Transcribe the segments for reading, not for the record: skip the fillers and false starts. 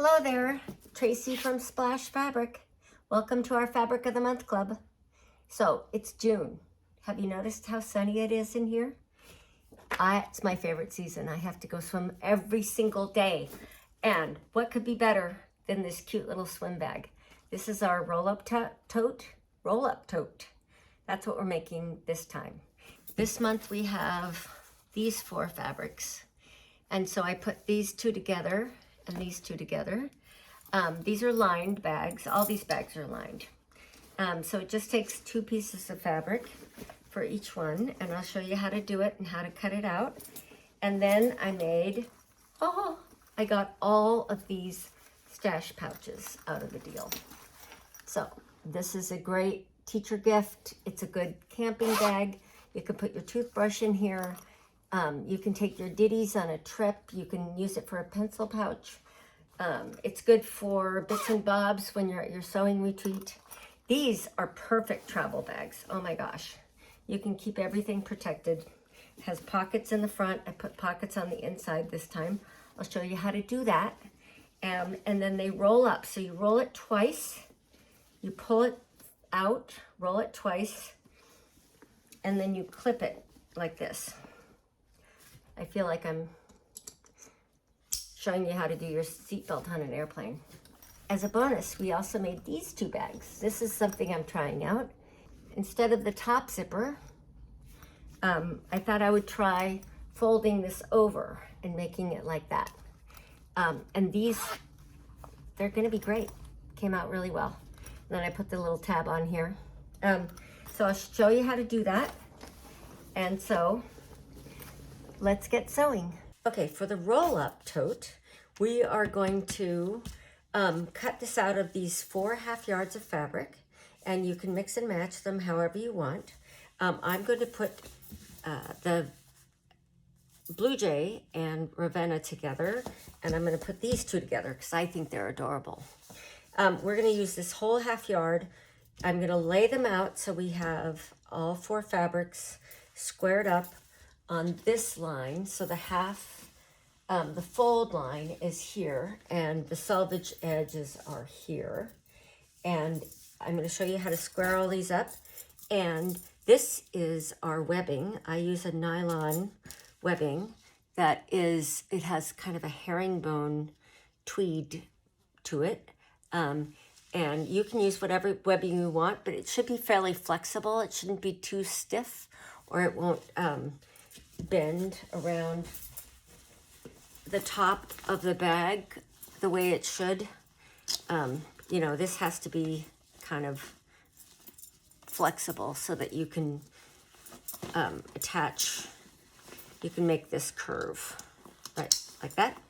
Hello there, Tracy from Splash Fabric. Welcome to our Fabric of the Month Club. So it's June. Have you noticed how sunny it is in here? It's my favorite season. I have to go swim every single day. And what could be better than this cute little swim bag? This is our roll-up tote. That's what we're making this time. This month we have these 4 fabrics. And so I put these 2 together and these 2 together. These are lined bags. All these bags are lined. So it just takes 2 pieces of fabric for each one, and I'll show you how to do it and how to cut it out. And then I got all of these stash pouches out of the deal. So this is a great teacher gift. It's a good camping bag. You can put your toothbrush in here. You can take your ditties on a trip. You can use it for a pencil pouch. It's good for bits and bobs when you're at your sewing retreat. These are perfect travel bags. Oh my gosh. You can keep everything protected. It has pockets in the front. I put pockets on the inside this time. I'll show you how to do that. And then they roll up. So you roll it twice. You pull it out, roll it twice, and then you clip it like this. I feel like I'm showing you how to do your seatbelt on an airplane. As a bonus, we also made these 2 bags. This is something I'm trying out. Instead of the top zipper, I thought I would try folding this over and making it like that. And these, they're gonna be great. Came out really well. And then I put the little tab on here. So I'll show you how to do that. And so let's get sewing. Okay, for the roll-up tote, we are going to cut this out of these 4 1/2 yards of fabric, and you can mix and match them however you want. I'm going to put the Blue Jay and Ravenna together, and I'm going to put these 2 together because I think they're adorable. We're going to use this whole 1/2 yard. I'm going to lay them out so we have all 4 fabrics squared up on this line. So the fold line is here and the selvage edges are here. And I'm going to show you how to square all these up. And this is our webbing. I use a nylon webbing that is, it has kind of a herringbone tweed to it. And you can use whatever webbing you want, but it should be fairly flexible. It shouldn't be too stiff or it won't bend around the top of the bag the way it should. You know, this has to be kind of flexible so that you can attach, you can make this curve, right, like that.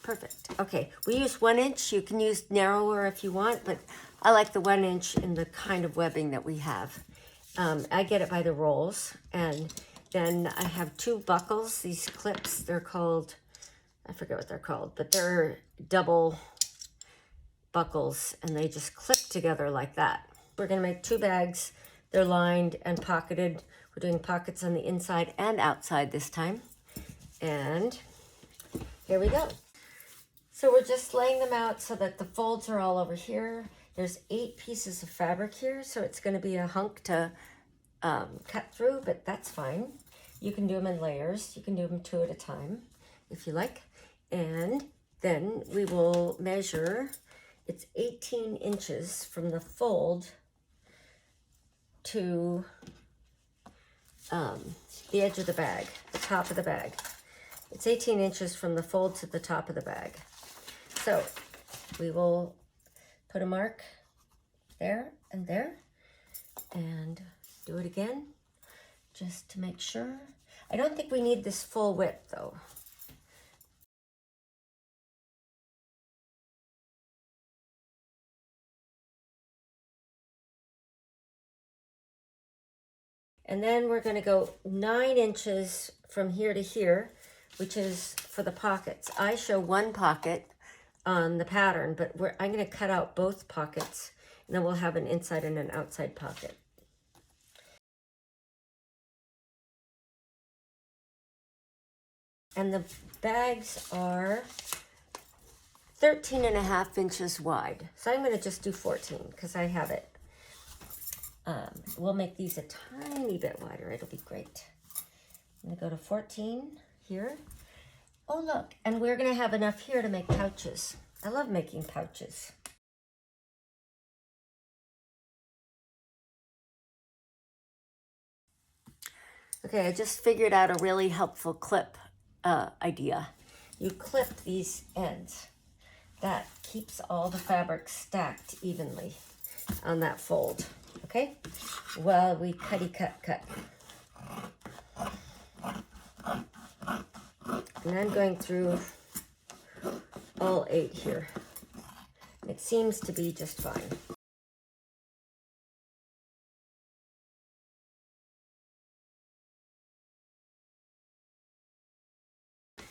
Perfect. Okay, we use 1 inch. You can use narrower if you want, but I like the 1 inch in the kind of webbing that we have. I get it by the rolls, and then I have 2 buckles, these clips. They're called, I forget what they're called, but they're double buckles, and they just clip together like that. We're gonna make 2 bags. They're lined and pocketed. We're doing pockets on the inside and outside this time. And here we go. So we're just laying them out so that the folds are all over here. There's 8 pieces of fabric here, so it's gonna be a hunk to cut through, but that's fine. You can do them in layers. You can do them 2 at a time if you like. And then we will measure, it's 18 inches from the fold to the edge of the bag, the top of the bag. It's 18 inches from the fold to the top of the bag. So we will put a mark there and there and do it again just to make sure. I don't think we need this full width though. And then we're going to go 9 inches from here to here, which is for the pockets. I show 1 pocket on the pattern, but I'm going to cut out both pockets, and then we'll have an inside and an outside pocket. And the bags are 13.5 inches wide. So I'm going to just do 14 because I have it. We'll make these a tiny bit wider. It'll be great. I'm going to go to 14 here. Oh, look, and we're going to have enough here to make pouches. I love making pouches. Okay, I just figured out a really helpful clip idea. You clip these ends. That keeps all the fabric stacked evenly on that fold, okay? While we cut. And I'm going through all 8 here. It seems to be just fine.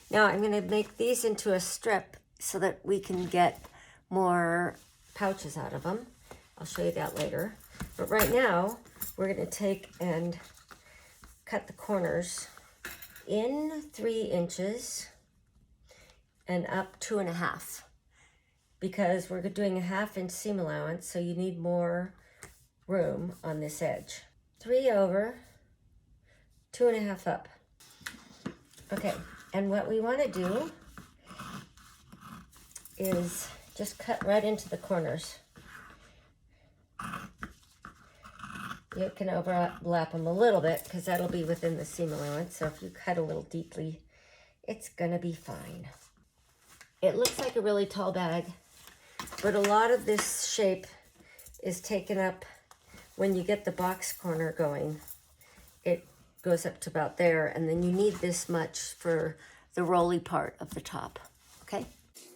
Now I'm going to make these into a strip so that we can get more pouches out of them. I'll show you that later. But right now, we're going to take and cut the corners in 3 inches and up 2.5, because we're doing a 1/2 inch seam allowance, so you need more room on this edge. 3 over, 2.5 up. Okay, and what we want to do is just cut right into the corners. You can overlap them a little bit because that'll be within the seam allowance. So if you cut a little deeply, it's gonna be fine. It looks like a really tall bag, but a lot of this shape is taken up when you get the box corner going. It goes up to about there, and then you need this much for the rolly part of the top, okay?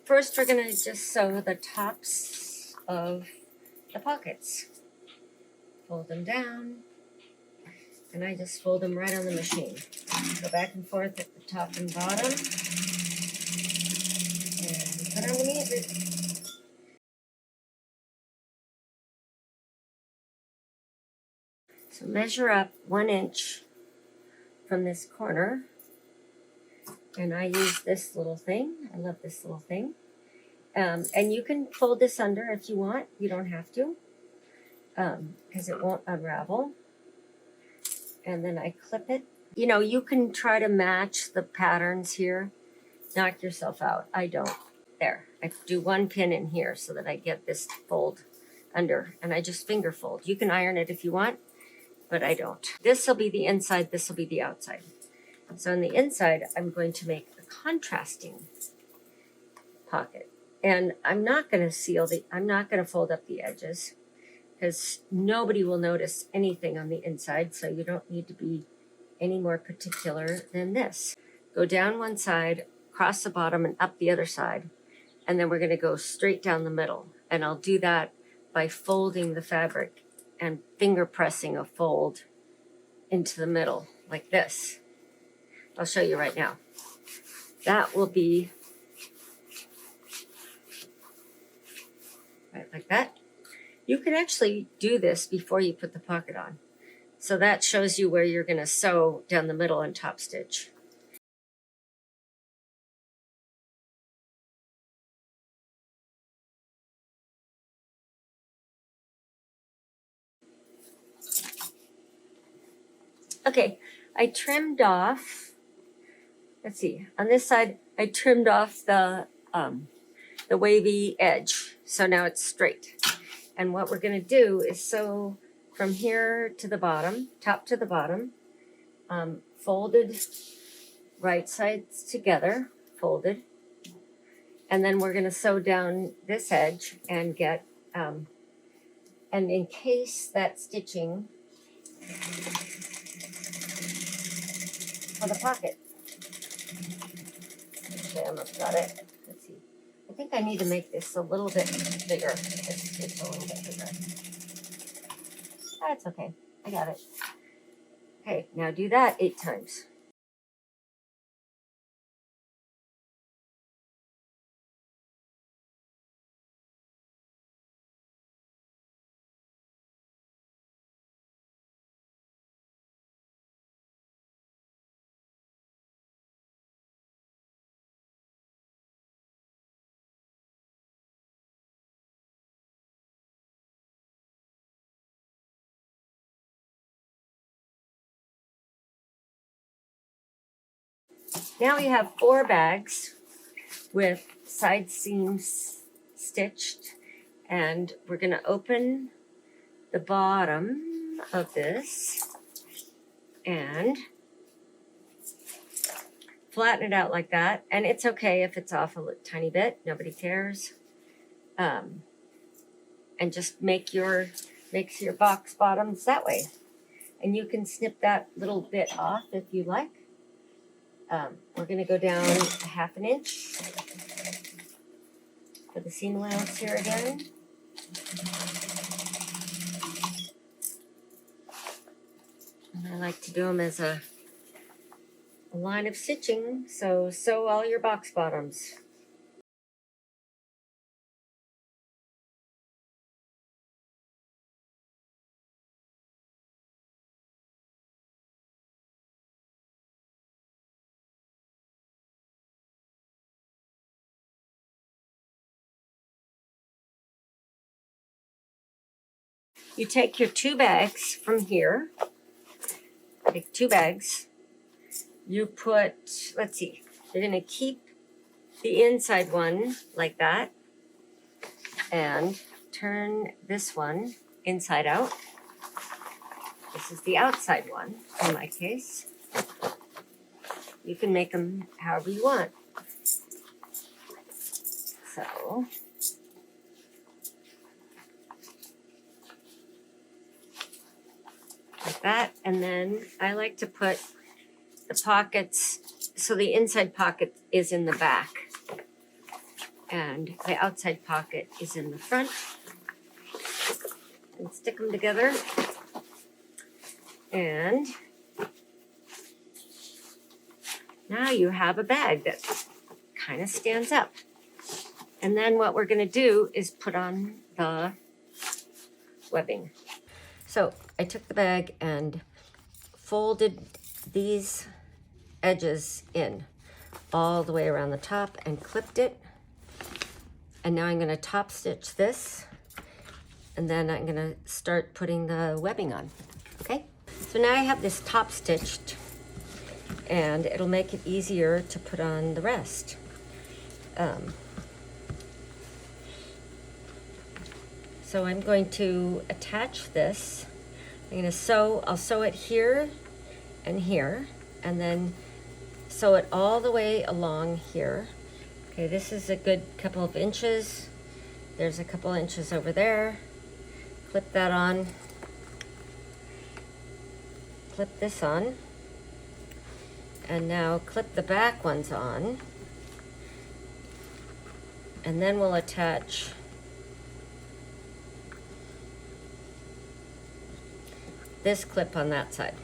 First, we're gonna just sew the tops of the pockets. Fold them down, and I just fold them right on the machine. Go back and forth at the top and bottom, and put underneath it. So measure up 1 inch from this corner, and I use this little thing. I love this little thing. And you can fold this under if you want. You don't have to, because it won't unravel. And then I clip it. You know, you can try to match the patterns here. Knock yourself out. I don't. There. I do 1 pin in here so that I get this fold under, and I just finger fold. You can iron it if you want, but I don't. This will be the inside, this will be the outside. So on the inside, I'm going to make a contrasting pocket. And I'm not going to I'm not going to fold up the edges, because nobody will notice anything on the inside, so you don't need to be any more particular than this. Go down one side, cross the bottom, and up the other side, and then we're going to go straight down the middle. And I'll do that by folding the fabric and finger pressing a fold into the middle, like this. I'll show you right now. That will be right like that. You can actually do this before you put the pocket on. So that shows you where you're going to sew down the middle and top stitch. Okay, I trimmed off, let's see, on this side, I trimmed off the wavy edge. So now it's straight. And what we're going to do is sew from here to the bottom, top to the bottom, folded right sides together, folded. And then we're going to sew down this edge and get, and encase that stitching for the pocket. Okay, I almost got it. Let's see. I think I need to make this a little bit bigger. It's a little bit bigger. That's okay. I got it. Okay, now do that 8 times. Now we have 4 bags with side seams stitched, and we're going to open the bottom of this and flatten it out like that. And it's okay if it's off a tiny bit, nobody cares. And just make your box bottoms that way. And you can snip that little bit off if you like. We're going to go down 1/2 inch for the seam allowance here again. And I like to do them as a line of stitching, so sew all your box bottoms. You take your 2 bags from here, take 2 bags, you put, let's see, you're going to keep the inside one like that and turn this one inside out. This is the outside one in my case. You can make them however you want. So like that, and then I like to put the pockets, so the inside pocket is in the back and the outside pocket is in the front, and stick them together, and now you have a bag that kind of stands up. And then what we're going to do is put on the webbing. So I took the bag and folded these edges in all the way around the top and clipped it. And now I'm going to top stitch this, and then I'm going to start putting the webbing on. Okay, so now I have this top stitched, and it'll make it easier to put on the rest. So I'm going to attach this. I'm going to sew, I'll sew it here and here, and then sew it all the way along here. Okay, this is a good couple of inches. There's a couple inches over there. Clip that on. Clip this on. And now clip the back ones on. And then we'll attach this clip on that side.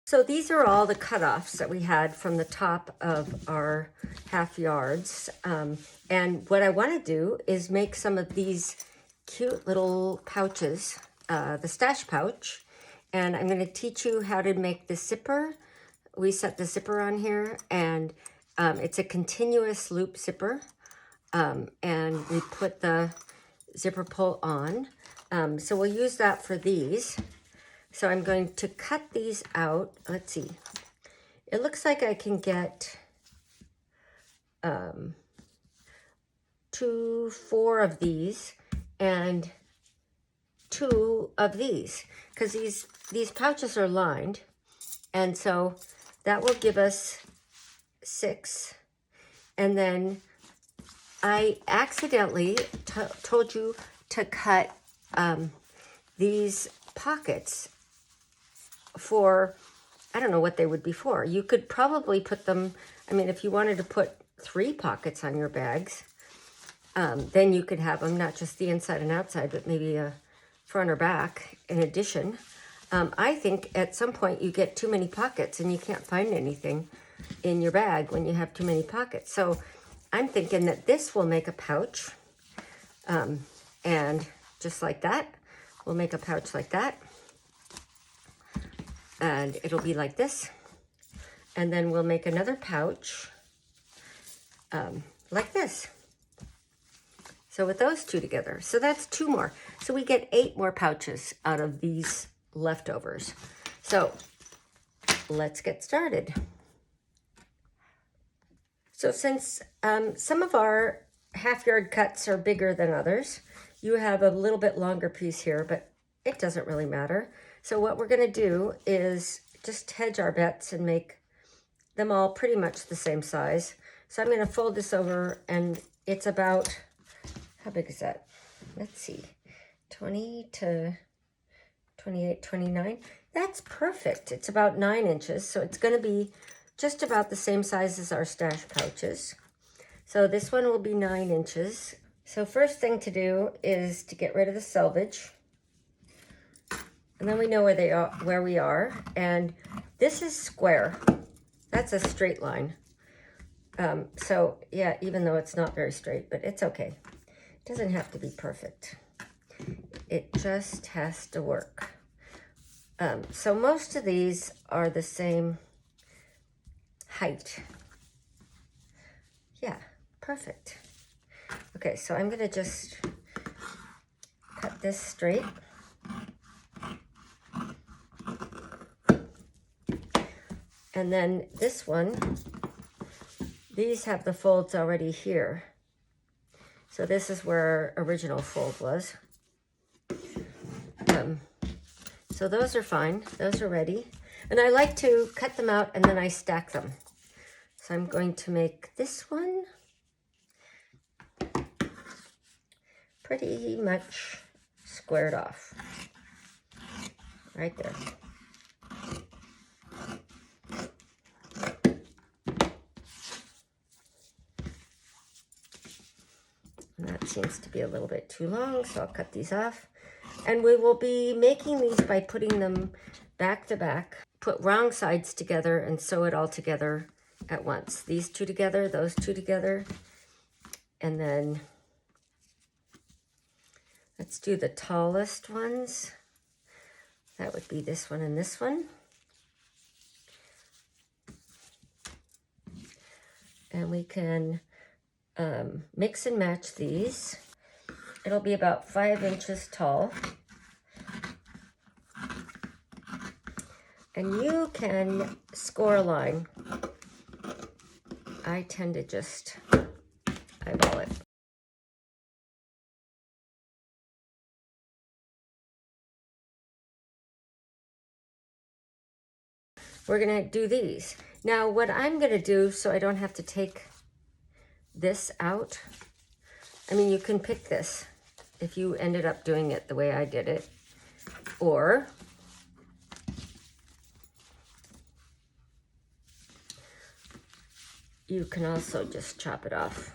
So these are all the cutoffs that we had from the top of our 1/2 yards. And what I want to do is make some of these cute little pouches, the stash pouch. And I'm going to teach you how to make the zipper. We set the zipper on here, and it's a continuous loop zipper. And we put the zipper pull on. So we'll use that for these. So I'm going to cut these out. Let's see. It looks like I can get 4 of these and 2 of these, because these pouches are lined, and so that will give us 6. And then I accidentally told you to cut these pockets for, I don't know what they would be for. You could probably put them, I mean, if you wanted to put 3 pockets on your bags, then you could have them, not just the inside and outside, but maybe a front or back in addition. I think at some point you get too many pockets and you can't find anything in your bag when you have too many pockets. So I'm thinking that this will make a pouch, and just like that, we'll make a pouch like that, and it'll be like this. And then we'll make another pouch like this. So with those 2 together, so that's 2 more. So we get 8 more pouches out of these leftovers. So let's get started. So since some of our half-yard cuts are bigger than others, you have a little bit longer piece here, but it doesn't really matter. So what we're gonna do is just hedge our bets and make them all pretty much the same size. So I'm gonna fold this over, and it's about, how big is that? Let's see, 20 to 28, 29. That's perfect. It's about 9 inches, so it's gonna be just about the same size as our stash pouches. So this one will be 9 inches. So first thing to do is to get rid of the selvage. And then we know where we are. And this is square. That's a straight line. So yeah, even though it's not very straight, but it's okay. It doesn't have to be perfect. It just has to work. So most of these are the same height. Yeah, perfect. Okay, so I'm gonna just cut this straight. And then this one, these have the folds already here. So this is where our original fold was. So those are fine, those are ready. And I like to cut them out and then I stack them. So I'm going to make this one pretty much squared off, right there. And that seems to be a little bit too long, so I'll cut these off. And we will be making these by putting them back to back, put wrong sides together and sew it all together at once. These 2 together, those 2 together, and then let's do the tallest ones. That would be this one and this one. And we can mix and match these. It'll be about 5 inches tall. And you can score a line. I tend to just eyeball it. We're gonna do these. Now what I'm gonna do, so I don't have to take this out, I mean, you can pick this if you ended up doing it the way I did it, or you can also just chop it off.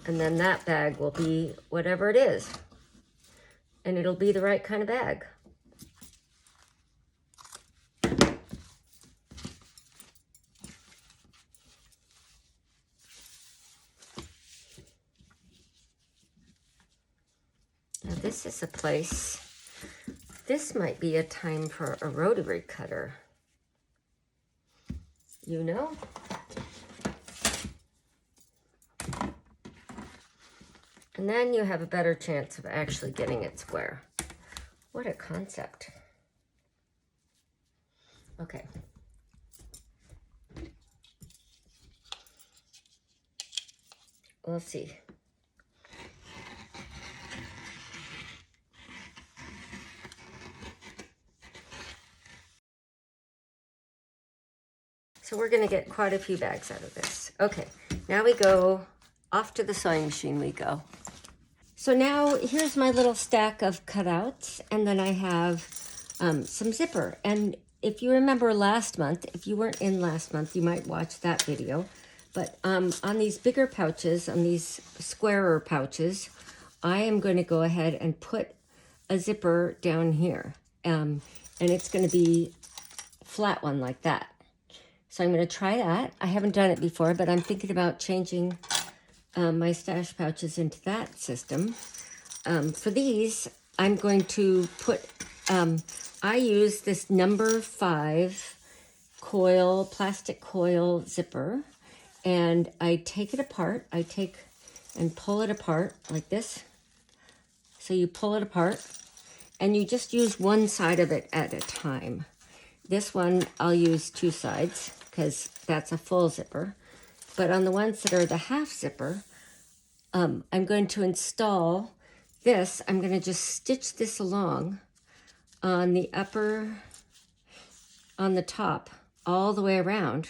And then that bag will be whatever it is. And it'll be the right kind of bag. Now this is a place, this might be a time for a rotary cutter. You know? And then you have a better chance of actually getting it square. What a concept. Okay. We'll see. So we're going to get quite a few bags out of this. Okay, now we go off to the sewing machine we go. So now here's my little stack of cutouts, and then I have some zipper. And if you remember last month, if you weren't in last month, you might watch that video. But on these bigger pouches, on these squarer pouches, I am going to go ahead and put a zipper down here. And it's going to be a flat one like that. So I'm going to try that. I haven't done it before, but I'm thinking about changing my stash pouches into that system. For these, I'm going to put, I use this number 5 coil, plastic coil zipper, and I take it apart. I take and pull it apart like this. So you pull it apart, and you just use one side of it at a time. This one, I'll use 2 sides, because that's a full zipper. But on the ones that are the half zipper, I'm going to install this. I'm going to just stitch this along on the upper, on the top, all the way around.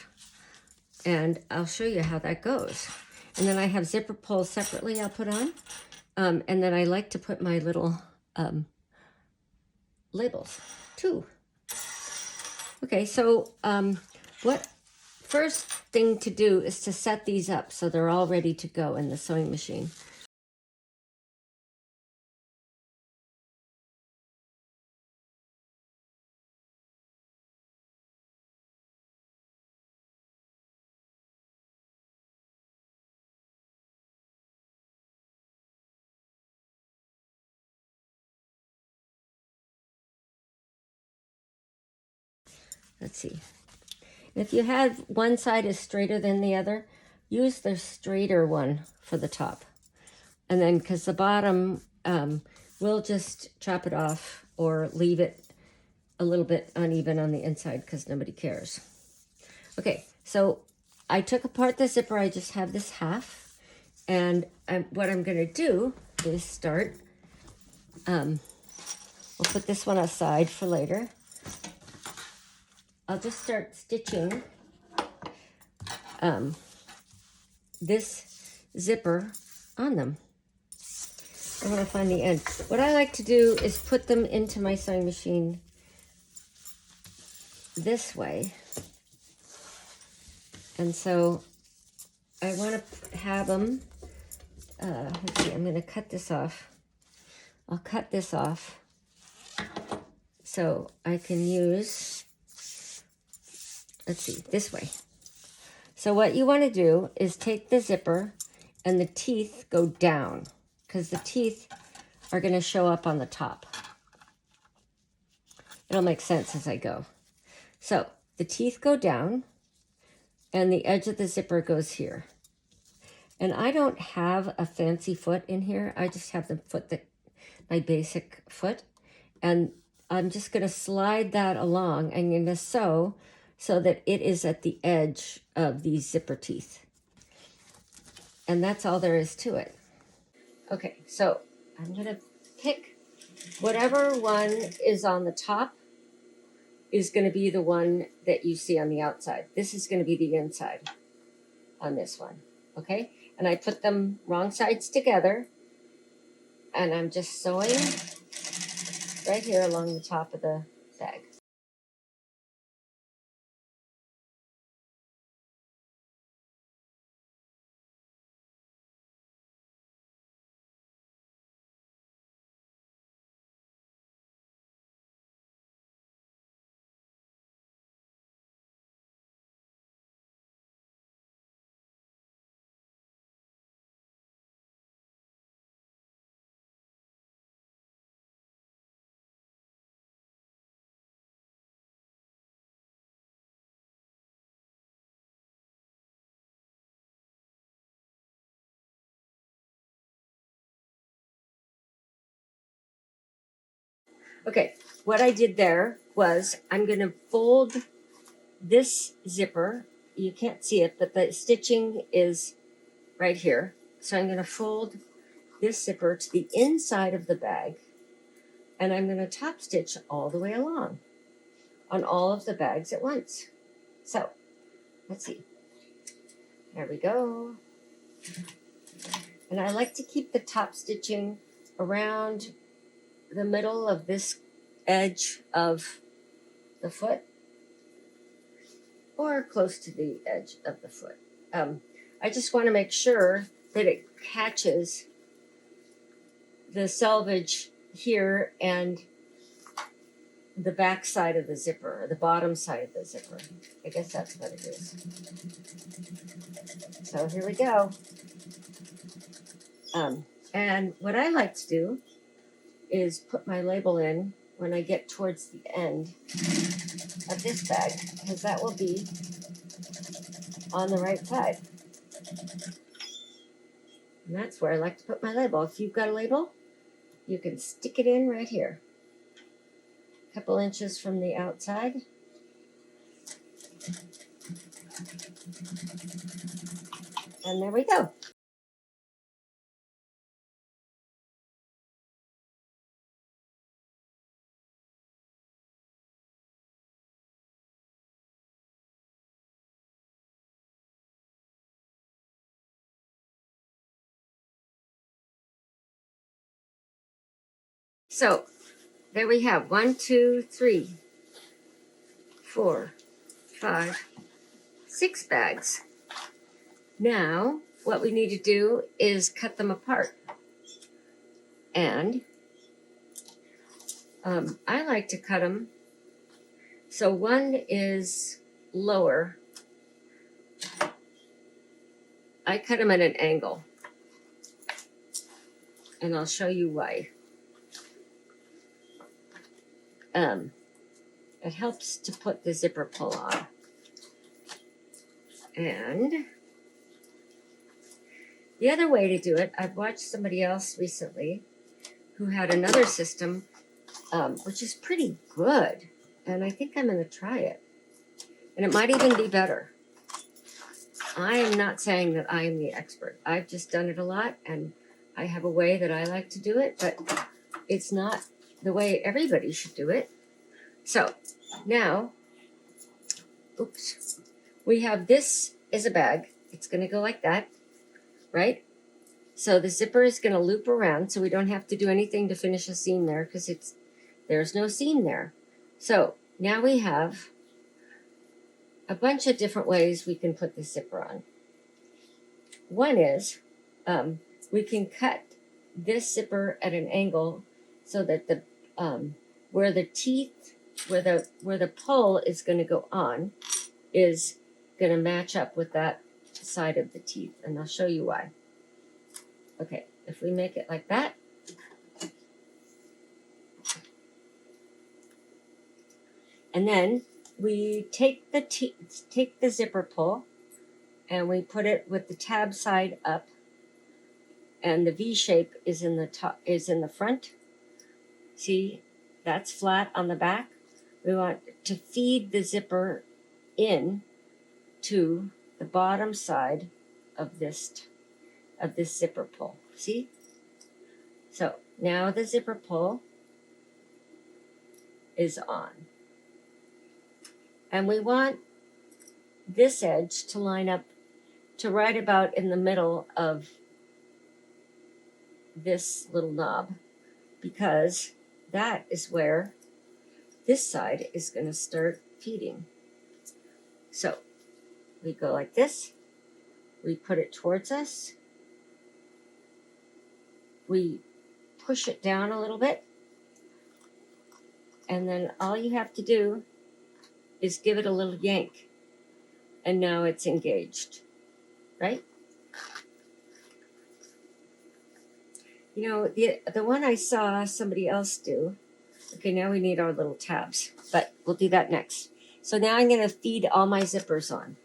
And I'll show you how that goes. And then I have zipper pulls separately I'll put on. And then I like to put my little labels too. Okay, so what first thing to do is to set these up so they're all ready to go in the sewing machine. Let's see. If you have one side is straighter than the other, use the straighter one for the top. And then, because the bottom, we'll just chop it off or leave it a little bit uneven on the inside because nobody cares. Okay, so I took apart the zipper. I just have this half. And what I'm going to do is start, we'll put this one aside for later. I'll just start stitching this zipper on them. I want to find the end. What I like to do is put them into my sewing machine this way. And so I want to have them, let's see, I'm going to cut this off. I'll cut this off so I can use, let's see, this way. So what you want to do is take the zipper and the teeth go down because the teeth are going to show up on the top. It'll make sense as I go. So the teeth go down and the edge of the zipper goes here. And I don't have a fancy foot in here. I just have the foot that, my basic foot. And I'm just going to slide that along. I'm going to sew so that it is at the edge of these zipper teeth. And that's all there is to it. Okay, so I'm going to pick whatever one is on the top is going to be the one that you see on the outside. This is going to be the inside on this one, okay? And I put them wrong sides together, and I'm just sewing right here along the top of the bag. Okay, what I did there was I'm going to fold this zipper. You can't see it, but the stitching is right here. So I'm going to fold this zipper to the inside of the bag, and I'm going to top stitch all the way along on all of the bags at once. So let's see. There we go. And I like to keep the top stitching around the middle of this edge of the foot, or close to the edge of the foot. I just want to make sure that it catches the selvage here and the back side of the zipper, or the bottom side of the zipper. I guess that's what it is. So here we go. And what I like to do is put my label in when I get towards the end of this bag, because that will be on the right side. And that's where I like to put my label. If you've got a label, you can stick it in right here. A couple inches from the outside. And there we go. So there we have 1, 2, 3, 4, 5, 6 bags. Now what we need to do is cut them apart. And I like to cut them so one is lower. I cut them at an angle, and I'll show you why. It helps to put the zipper pull on. And the other way to do it, I've watched somebody else recently who had another system, which is pretty good. And I think I'm going to try it. And it might even be better. I am not saying that I am the expert. I've just done it a lot, and I have a way that I like to do it, but it's not the way everybody should do it. So now, oops, we have this is a bag. It's going to go like that, right? So the zipper is going to loop around, so we don't have to do anything to finish a seam there, because there's no seam there. So now we have a bunch of different ways we can put the zipper on. One is we can cut this zipper at an angle so that the where the teeth, where the pull is going to go on, is going to match up with that side of the teeth, and I'll show you why. Okay, if we make it like that, and then we take the zipper pull, and we put it with the tab side up, and the V shape is in the top, is in the front. See, that's flat on the back. We want to feed the zipper in to the bottom side of this zipper pull. See? So now the zipper pull is on. And we want this edge to line up to right about in the middle of this little knob, because that is where this side is going to start feeding. So we go like this, we put it towards us, we push it down a little bit, and then all you have to do is give it a little yank, and now it's engaged, right? You know, the one I saw somebody else do, okay, now we need our little tabs, but we'll do that next. So now I'm going to feed all my zippers on.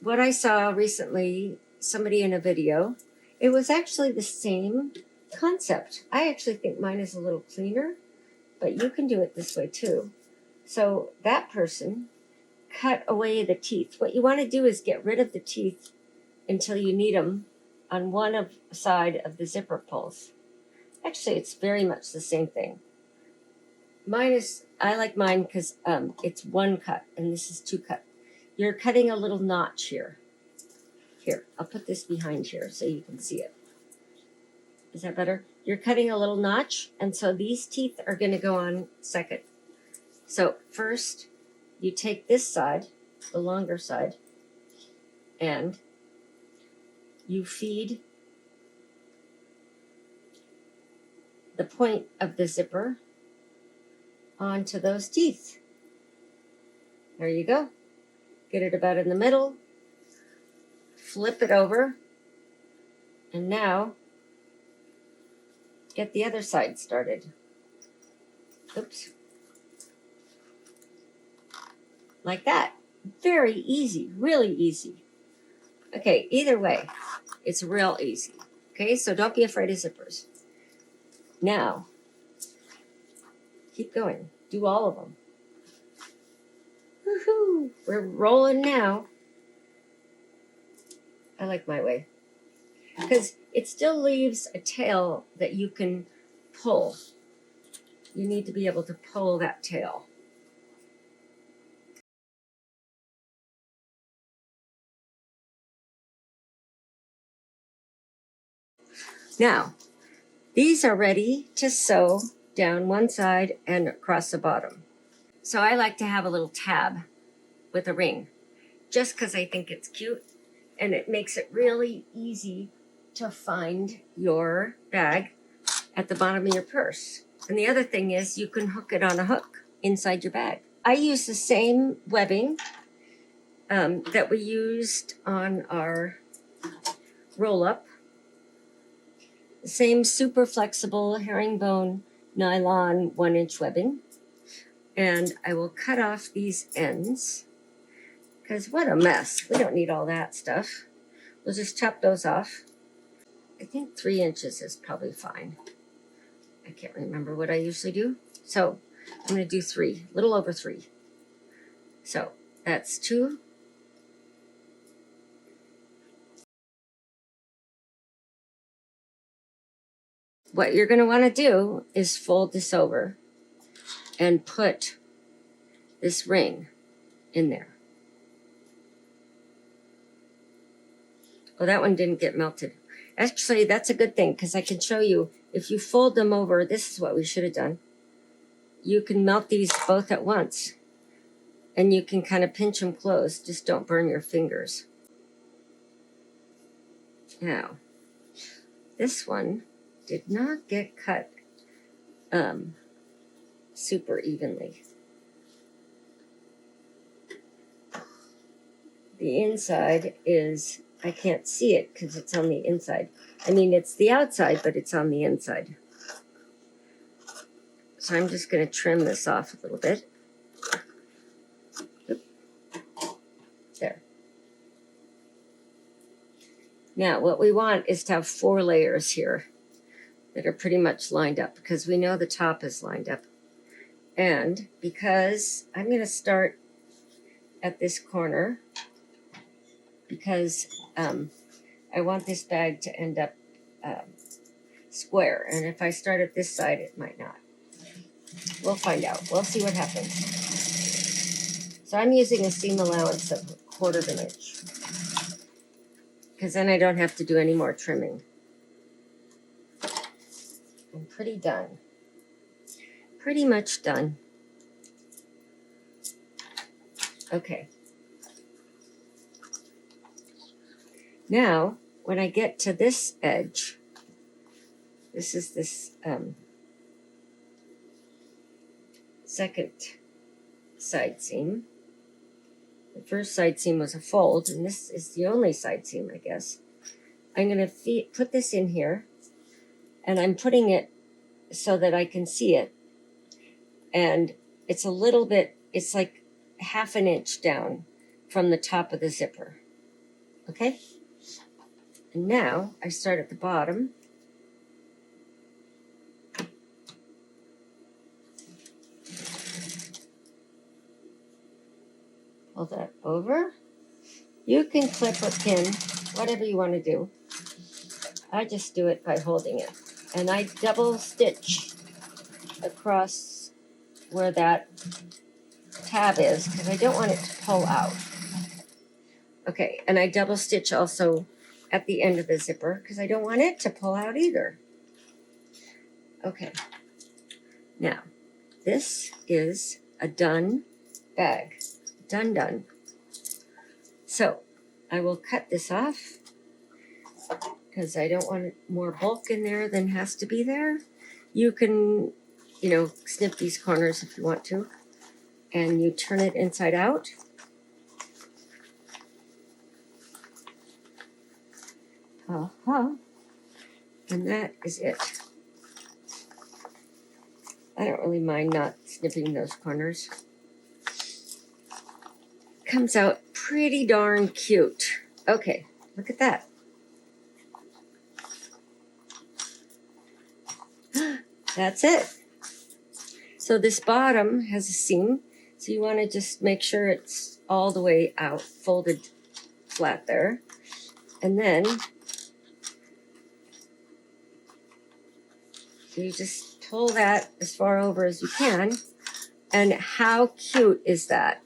What I saw recently, somebody in a video, it was actually the same concept. I actually think mine is a little cleaner, but you can do it this way too. So that person cut away the teeth. What you want to do is get rid of the teeth until you need them on one side of the zipper pulls. Actually, it's very much the same thing. I like mine because it's one cut and this is two cut. You're cutting a little notch here. Here, I'll put this behind here so you can see it. Is that better? You're cutting a little notch, and so these teeth are going to go on second. So first, you take this side, the longer side, and you feed the point of the zipper onto those teeth. There you go. Get it about in the middle, flip it over, and now get the other side started. Oops. Like that. Very easy, really easy. Okay, either way, it's real easy. Okay, so don't be afraid of zippers. Now, keep going. Do all of them. Woohoo! We're rolling now. I like my way. Because it still leaves a tail that you can pull. You need to be able to pull that tail. Now, these are ready to sew down one side and across the bottom. So I like to have a little tab with a ring, just because I think it's cute and it makes it really easy to find your bag at the bottom of your purse. And the other thing is you can hook it on a hook inside your bag. I use the same webbing that we used on our roll-up. The same super flexible herringbone nylon 1-inch webbing. And I will cut off these ends because what a mess. We don't need all that stuff. We'll just chop those off. I think 3 inches is probably fine. I can't remember what I usually do. So I'm going to do 3, a little over 3. So that's 2. What you're going to want to do is fold this over and put this ring in there. Oh, that one didn't get melted. Actually, that's a good thing because I can show you if you fold them over, this is what we should have done. You can melt these both at once and you can kind of pinch them closed. Just don't burn your fingers. Now, this one did not get cut super evenly. The inside is, I can't see it because it's on the inside. I mean, it's the outside, but it's on the inside. So I'm just going to trim this off a little bit. Oop. There. Now, what we want is to have 4 layers here that are pretty much lined up because we know the top is lined up. And because I'm going to start at this corner because I want this bag to end up square. And if I start at this side, it might not. We'll find out. We'll see what happens. So I'm using a seam allowance of 1/4 of an inch because then I don't have to do any more trimming. I'm pretty done. Pretty much done. Okay. Now, when I get to this edge, this is this second side seam. The first side seam was a fold, and this is the only side seam, I guess. I'm going to put this in here, and I'm putting it so that I can see it. And it's a little bit, it's like 1/2 inch down from the top of the zipper. Okay? And now I start at the bottom Pull that over. You can clip or pin, whatever you want to do. I just do it by holding it. And I double stitch across where that tab is because I don't want it to pull out. Okay, and I double stitch also at the end of the zipper because I don't want it to pull out either. Okay, now this is a done bag. Done. So I will cut this off because I don't want more bulk in there than has to be there. You can, snip these corners if you want to, and you turn it inside out. And that is it. I don't really mind not snipping those corners. Comes out pretty darn cute. Okay, look at that. That's it. So this bottom has a seam, so you want to just make sure it's all the way out, folded flat there. And then you just pull that as far over as you can. And how cute is that?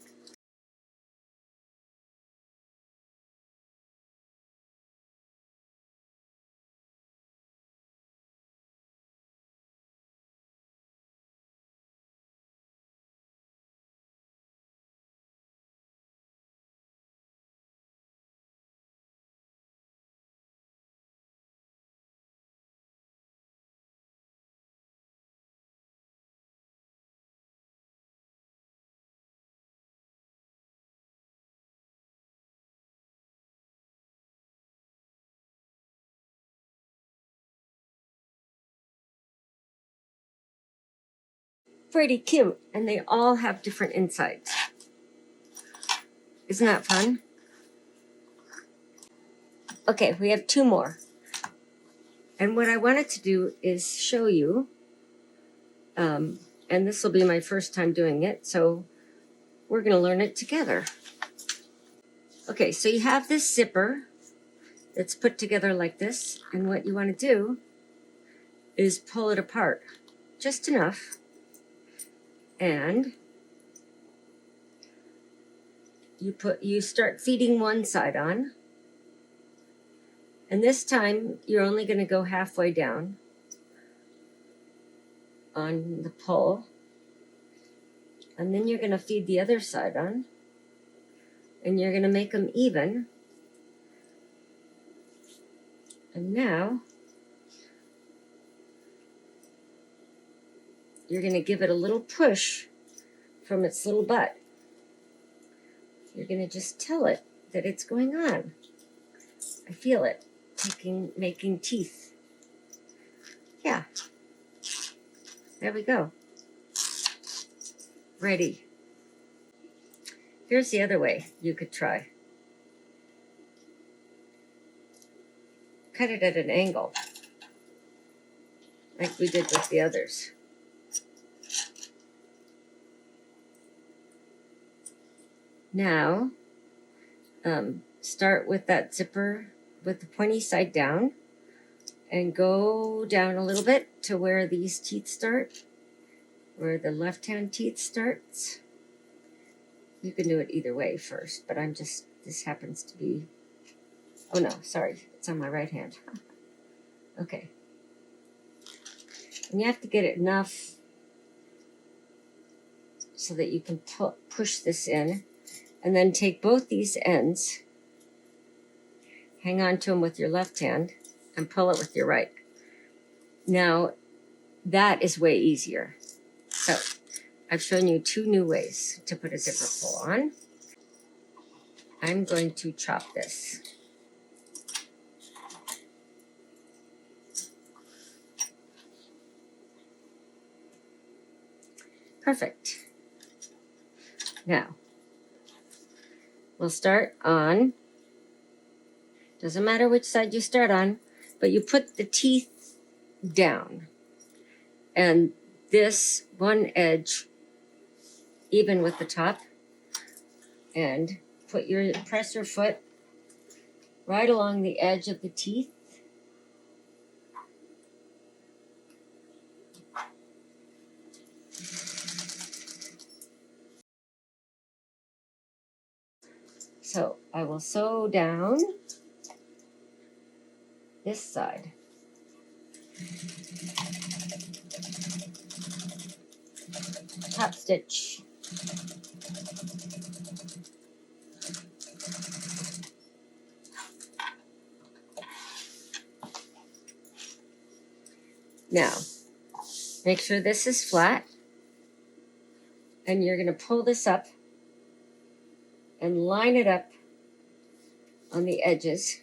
Pretty cute. And they all have different insides. Isn't that fun? Okay, we have two more. And what I wanted to do is show you, and this will be my first time doing it, so we're going to learn it together. Okay, so you have this zipper that's put together like this, and what you want to do is pull it apart just enough, and you start feeding one side on, and this time you're only going to go halfway down on the pull, and then you're going to feed the other side on, and you're going to make them even. And now you're going to give it a little push from its little butt. You're going to just tell it that it's going on. I feel it making teeth. Yeah. There we go. Ready. Here's the other way you could try. Cut it at an angle, like we did with the others. Now, start with that zipper with the pointy side down and go down a little bit to where these teeth start, where the left-hand teeth starts. You can do it either way first, but this happens to be, oh no, sorry, it's on my right hand. Okay. And you have to get it enough so that you can push this in, and then take both these ends, hang on to them with your left hand, and pull it with your right. Now, that is way easier. So, I've shown you two new ways to put a zipper pull on. I'm going to chop this. Perfect. Now, we'll start on, doesn't matter which side you start on, but you put the teeth down. And this one edge, even with the top, and press your foot right along the edge of the teeth. So I will sew down this side. Top stitch. Now, make sure this is flat, and you're going to pull this up and line it up on the edges.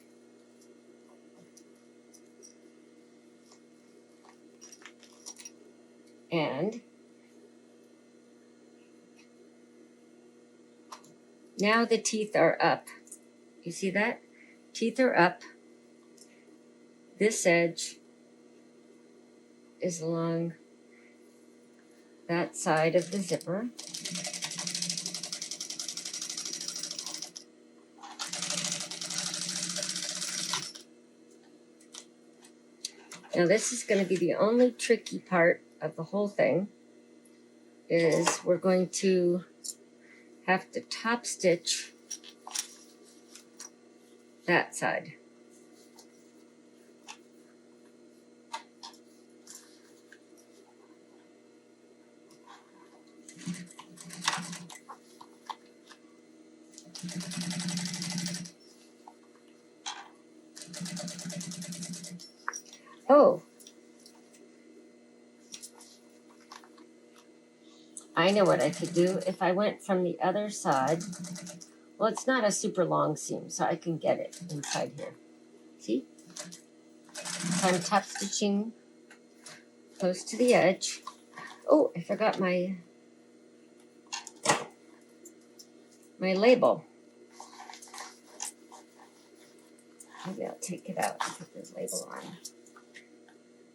And now the teeth are up. You see that? Teeth are up. This edge is along that side of the zipper. Now this is going to be the only tricky part of the whole thing, is we're going to have to top stitch that side. Oh, I know what I could do if I went from the other side. Well, it's not a super long seam, so I can get it inside here. See? So I'm top stitching close to the edge. Oh, I forgot my label. Maybe I'll take it out and put this label on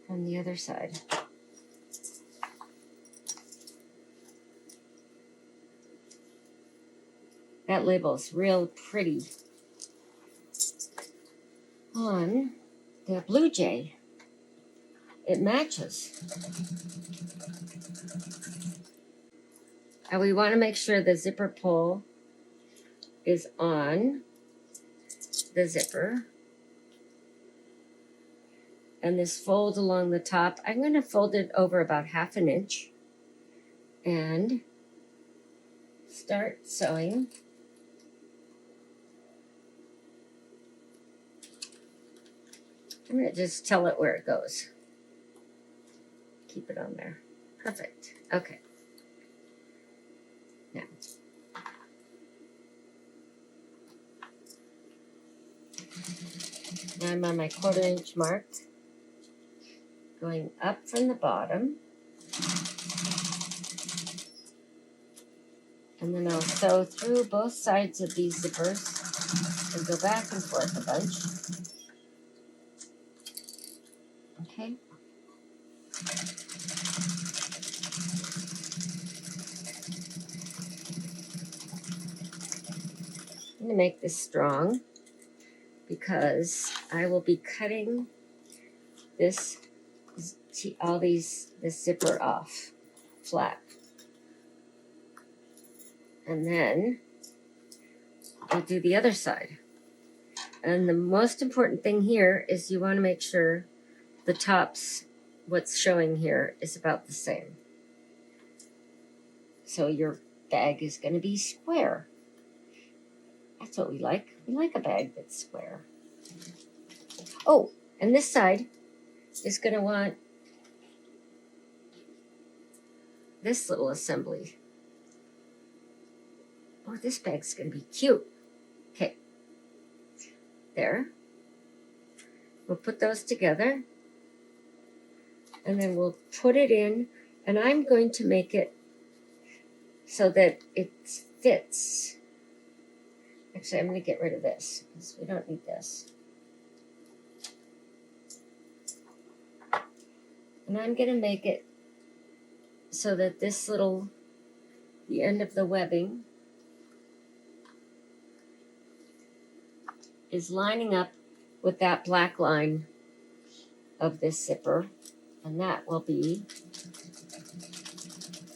from the other side. That label's real pretty on the Blue Jay. It matches. And we want to make sure the zipper pull is on the zipper. And this fold along the top, I'm going to fold it over about 1/2 inch and start sewing. I'm going to just tell it where it goes. Keep it on there. Perfect. Okay. Now, I'm on my 1/4 inch mark, going up from the bottom. And then I'll sew through both sides of these zippers and go back and forth a bunch. Okay. I'm going to make this strong because I will be cutting this zipper off flat. And then I'll do the other side. And the most important thing here is you want to make sure the tops, what's showing here, is about the same. So your bag is going to be square. That's what we like. We like a bag that's square. Oh, and this side is going to want this little assembly. Oh, this bag's going to be cute. Okay. There. We'll put those together. And then we'll put it in. And I'm going to make it so that it fits. Actually, I'm going to get rid of this because we don't need this. And I'm going to make it so that this the end of the webbing is lining up with that black line of this zipper, and that will be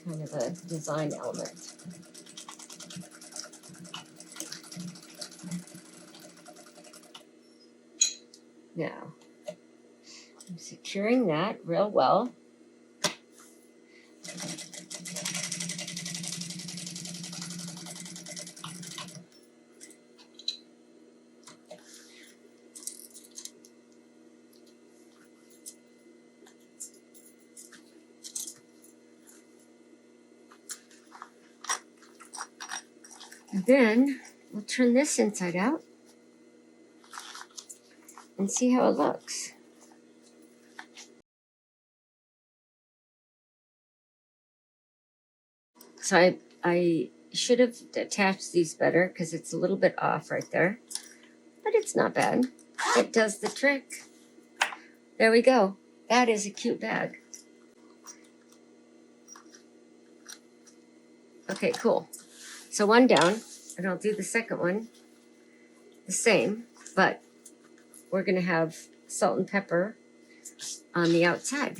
kind of a design element. Now, I'm securing that real well. And then we'll turn this inside out and see how it looks. So I should have attached these better because it's a little bit off right there, but it's not bad. It does the trick. There we go. That is a cute bag. Okay, cool. So one down, and I'll do the second one the same, but we're gonna have salt and pepper on the outside.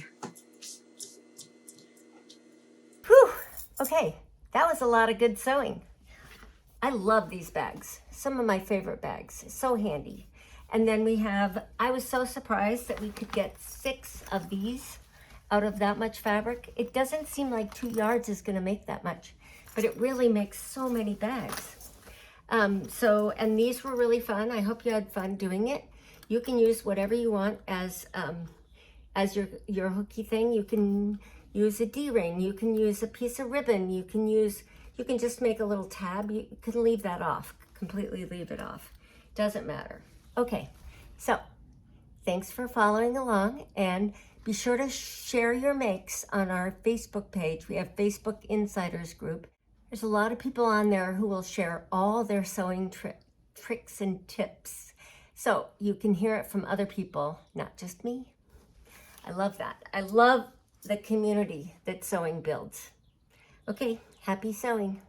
Whew, okay, that was a lot of good sewing. I love these bags, some of my favorite bags, so handy. And then we have, I was so surprised that we could get 6 of these out of that much fabric. It doesn't seem like 2 yards is gonna make that much, but it really makes so many bags. And these were really fun. I hope you had fun doing it. You can use whatever you want as your hooky thing. You can use a D-ring. You can use a piece of ribbon. You can just make a little tab. You can leave that off, completely leave it off. Doesn't matter. Okay, so thanks for following along, and be sure to share your makes on our Facebook page. We have Facebook Insiders group. There's a lot of people on there who will share all their sewing tricks and tips. So you can hear it from other people, not just me. I love that. I love the community that sewing builds. Okay, happy sewing.